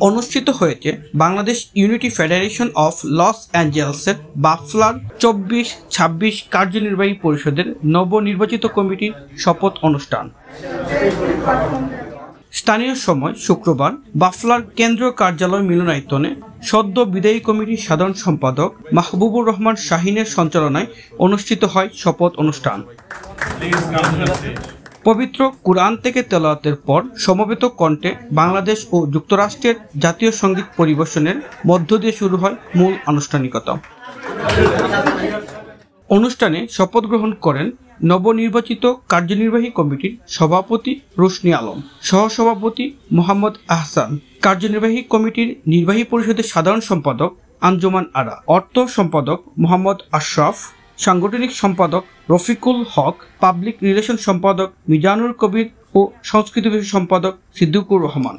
অনুষ্ঠিত হয়েছে Bangladesh unity federation of লস অ্যাঞ্জেলসের বাফলার 24-26 কার্যনির্বাহী পরিষদের নবনির্বাচিত কমিটির শপথ অনুষ্ঠান। স্থানীয় সময় শুক্রবার বাফলার কেন্দ্রীয় কার্যালয় মিলনায়তনে সদ্য বিদায়ী কমিটির সাধারণ সম্পাদক মাহবুবুর রহমান শাহিনের সঞ্চালনায় অনুষ্ঠিত হয় শপথ অনুষ্ঠান। পবিত্র কুরআন থেকে তেলাওয়াতের পর সমবেত কণ্ঠে বাংলাদেশ ও যুক্তরাষ্ট্রের জাতীয় সঙ্গীত পরিবেশনের মধ্য দিয়ে শুরু হয় মূল আনুষ্ঠানিকতা। অনুষ্ঠানে শপথ গ্রহণ করেন নবনির্বাচিত কার্যনির্বাহী কমিটির সভাপতি রোশনি আলম, সহসভাপতি মোহাম্মদ আহসান, কার্যনির্বাহী কমিটির নির্বাহী পরিষদের সাধারণ সম্পাদক আঞ্জুমান আরা, অর্থ সম্পাদক মোহাম্মদ আশরাফ, সাংগঠনিক সম্পাদক রফিকুল হক, পাবলিক রিলেশন সম্পাদক মিজানুর কবির ও সংস্কৃতি বিষয় সম্পাদক সিদ্দিকুর রহমান।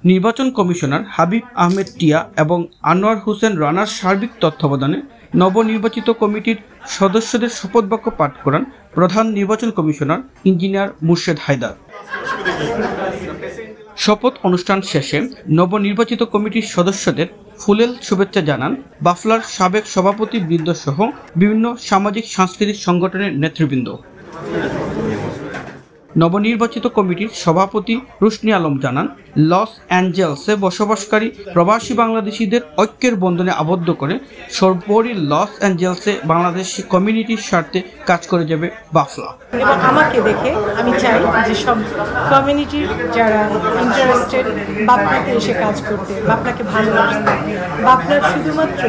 নির্বাচন কমিশনার হাবিব আহমেদ টিয়া এবং আনোয়ার হোসেন রানার সার্বিক তত্ত্বাবধানে নবনির্বাচিত কমিটির সদস্যদের শপথ বাক্য পাঠ করান প্রধান নির্বাচন কমিশনার ইঞ্জিনিয়ার মুর্শেদ হায়দার। শপথ অনুষ্ঠান শেষে নবনির্বাচিত কমিটির সদস্যদের ফুলেল শুভেচ্ছা জানান বাফলার সাবেক সভাপতি বৃন্দ সহ বিভিন্ন সামাজিক সাংস্কৃতিক সংগঠনের নেতৃবৃন্দ। নবনির্বাচিত কমিটির সভাপতি রোশনি আলম জানান, লস অ্যাঞ্জেলসে বসবাসকারী প্রবাসী বাংলাদেশিদের ঐক্যের বন্ধনে আবদ্ধ করে সর্বোপরি লস অ্যাঞ্জেলসে বাংলাদেশি কমিউনিটির স্বার্থে কাজ করে যাবে বাফলা। এবং আমাকে দেখে আমি চাই যে সব কমিউনিটির যারা ইন্টারেস্টেড বাফলাতে এসে কাজ করতে, বাফলাকে ভালোবাসতে, বাফলার শুধুমাত্র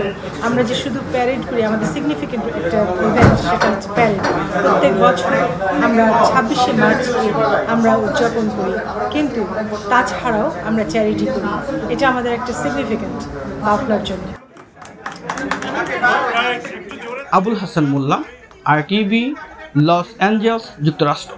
আমরা যে শুধু প্যারেড করি, আমাদের সিগনিফিকেন্ট একটা ইভেন্ট সেটা হচ্ছে প্যারেড। প্রত্যেক বছর আমরা 26শে মার্চ আমরা উদযাপন করি, কিন্তু তাছাড়াও আমরা চ্যারিটি করি। এটা আমাদের একটা সিগনিফিকেন্ট বাফলার জন্য। আবুল হাসান মোল্লা, RTV, লস অ্যাঞ্জেলস, যুক্তরাষ্ট্র।